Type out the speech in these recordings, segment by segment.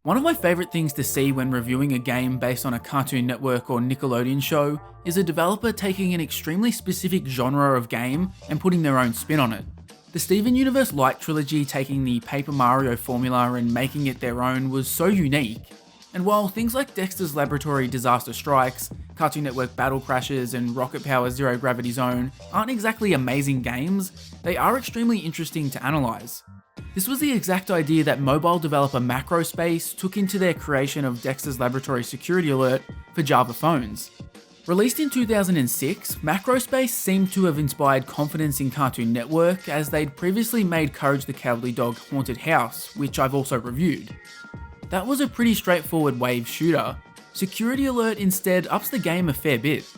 One of my favourite things to see when reviewing a game based on a Cartoon Network or Nickelodeon show is a developer taking an extremely specific genre of game and putting their own spin on it. The Steven Universe Light trilogy taking the Paper Mario formula and making it their own was so unique. And while things like Dexter's Laboratory Disaster Strikes, Cartoon Network Battle Crashes, and Rocket Power Zero Gravity Zone aren't exactly amazing games, they are extremely interesting to analyse. This was the exact idea that mobile developer Macrospace took into their creation of Dexter's Laboratory Security Alert for Java phones. Released in 2006, Macrospace seemed to have inspired confidence in Cartoon Network as they'd previously made Courage the Cowardly Dog Haunted House, which I've also reviewed. That was a pretty straightforward wave shooter. Security Alert instead ups the game a fair bit.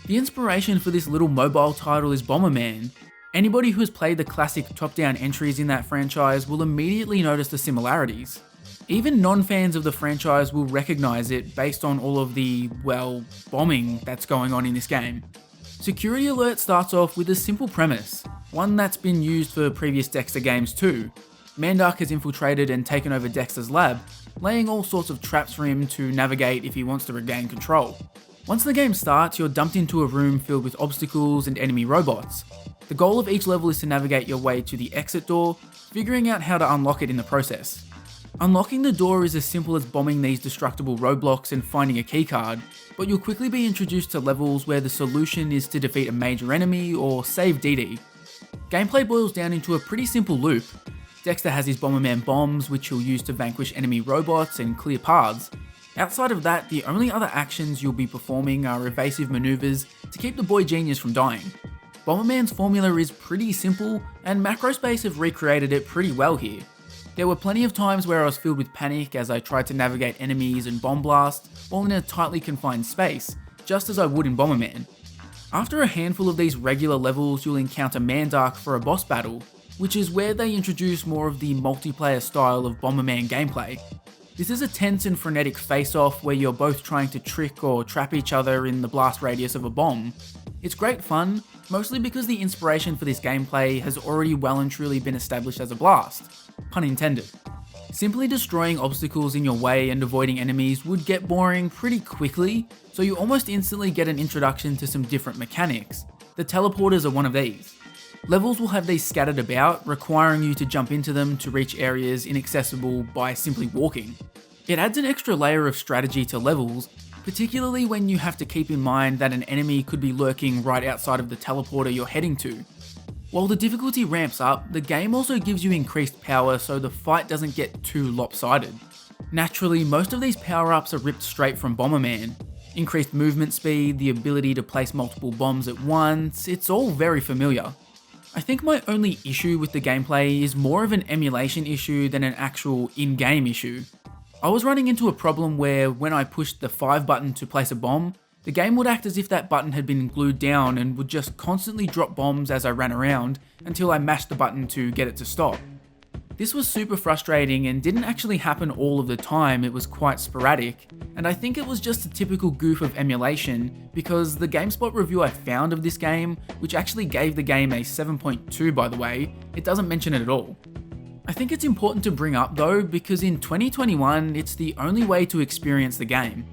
The inspiration for this little mobile title is Bomberman. Anybody who has played the classic top-down entries in that franchise will immediately notice the similarities. Even non-fans of the franchise will recognise it based on all of the, well, bombing that's going on in this game. Security Alert starts off with a simple premise, one that's been used for previous Dexter games too. Mandark has infiltrated and taken over Dexter's lab, laying all sorts of traps for him to navigate if he wants to regain control. Once the game starts, you're dumped into a room filled with obstacles and enemy robots. The goal of each level is to navigate your way to the exit door, figuring out how to unlock it in the process. Unlocking the door is as simple as bombing these destructible roadblocks and finding a keycard, but you'll quickly be introduced to levels where the solution is to defeat a major enemy or save DD. Gameplay boils down into a pretty simple loop. Dexter has his Bomberman bombs, which he'll use to vanquish enemy robots and clear paths. Outside of that, the only other actions you'll be performing are evasive maneuvers to keep the boy genius from dying. Bomberman's formula is pretty simple, and Macrospace have recreated it pretty well here. There were plenty of times where I was filled with panic as I tried to navigate enemies and bomb blast while in a tightly confined space, just as I would in Bomberman. After a handful of these regular levels, you'll encounter Mandark for a boss battle, which is where they introduce more of the multiplayer style of Bomberman gameplay. This is a tense and frenetic face-off where you're both trying to trick or trap each other in the blast radius of a bomb. It's great fun, mostly because the inspiration for this gameplay has already well and truly been established as a blast. Pun intended. Simply destroying obstacles in your way and avoiding enemies would get boring pretty quickly, so you almost instantly get an introduction to some different mechanics. The teleporters are one of these. Levels will have these scattered about, requiring you to jump into them to reach areas inaccessible by simply walking. It adds an extra layer of strategy to levels, particularly when you have to keep in mind that an enemy could be lurking right outside of the teleporter you're heading to. While the difficulty ramps up, the game also gives you increased power so the fight doesn't get too lopsided. Naturally, most of these power-ups are ripped straight from Bomberman. Increased movement speed, the ability to place multiple bombs at once, it's all very familiar. I think my only issue with the gameplay is more of an emulation issue than an actual in-game issue. I was running into a problem where when I pushed the 5 button to place a bomb, the game would act as if that button had been glued down and would just constantly drop bombs as I ran around until I mashed the button to get it to stop. This was super frustrating and didn't actually happen all of the time, it was quite sporadic, and I think it was just a typical goof of emulation because the GameSpot review I found of this game, which actually gave the game a 7.2 by the way, it doesn't mention it at all. I think it's important to bring up though because in 2021 it's the only way to experience the game.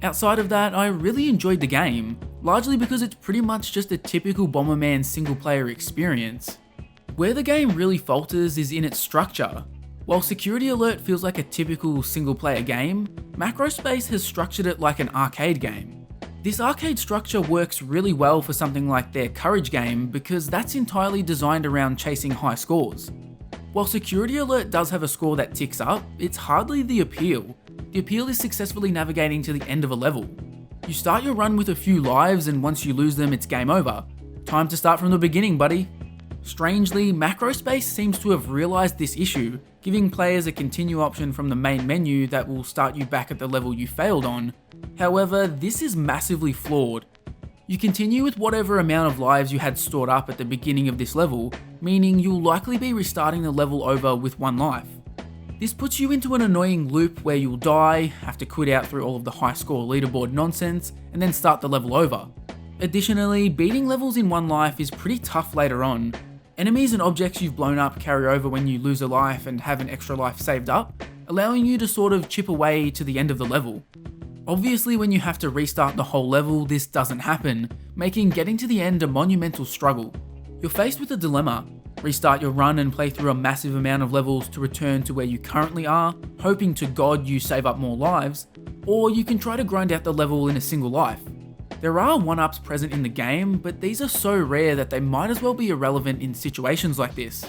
Outside of that, I really enjoyed the game, largely because it's pretty much just a typical Bomberman single player experience. Where the game really falters is in its structure. While Security Alert feels like a typical single player game, Macrospace has structured it like an arcade game. This arcade structure works really well for something like their Courage game because that's entirely designed around chasing high scores. While Security Alert does have a score that ticks up, it's hardly the appeal. The appeal is successfully navigating to the end of a level. You start your run with a few lives and once you lose them, it's game over. Time to start from the beginning, buddy. Strangely, Macrospace seems to have realised this issue, giving players a continue option from the main menu that will start you back at the level you failed on. However, this is massively flawed. You continue with whatever amount of lives you had stored up at the beginning of this level, meaning you'll likely be restarting the level over with 1 life. This puts you into an annoying loop where you'll die, have to quit out through all of the high score leaderboard nonsense, and then start the level over. Additionally, beating levels in 1 life is pretty tough later on. Enemies and objects you've blown up carry over when you lose a life and have an extra life saved up, allowing you to sort of chip away to the end of the level. Obviously, when you have to restart the whole level, this doesn't happen, making getting to the end a monumental struggle. You're faced with a dilemma: restart your run and play through a massive amount of levels to return to where you currently are, hoping to God you save up more lives, or you can try to grind out the level in a single life. There are 1-ups present in the game, but these are so rare that they might as well be irrelevant in situations like this.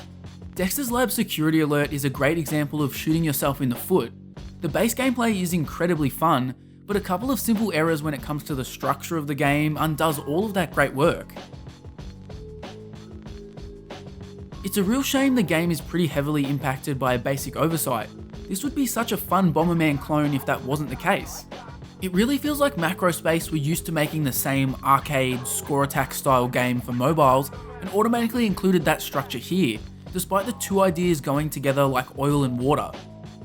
Dexter's Lab Security Alert is a great example of shooting yourself in the foot. The base gameplay is incredibly fun, but a couple of simple errors when it comes to the structure of the game undoes all of that great work. It's a real shame the game is pretty heavily impacted by a basic oversight. This would be such a fun Bomberman clone if that wasn't the case. It really feels like Macrospace were used to making the same arcade, score attack style game for mobiles and automatically included that structure here, despite the two ideas going together like oil and water.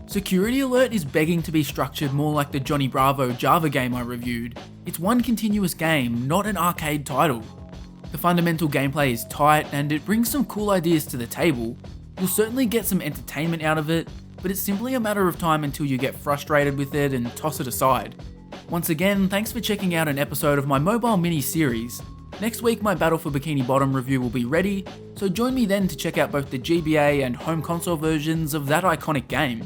Security Alert is begging to be structured more like the Johnny Bravo Java game I reviewed. It's one continuous game, not an arcade title. The fundamental gameplay is tight and it brings some cool ideas to the table. You'll certainly get some entertainment out of it, but it's simply a matter of time until you get frustrated with it and toss it aside. Once again, thanks for checking out an episode of my mobile mini-series. Next week my Battle for Bikini Bottom review will be ready, so join me then to check out both the GBA and home console versions of that iconic game.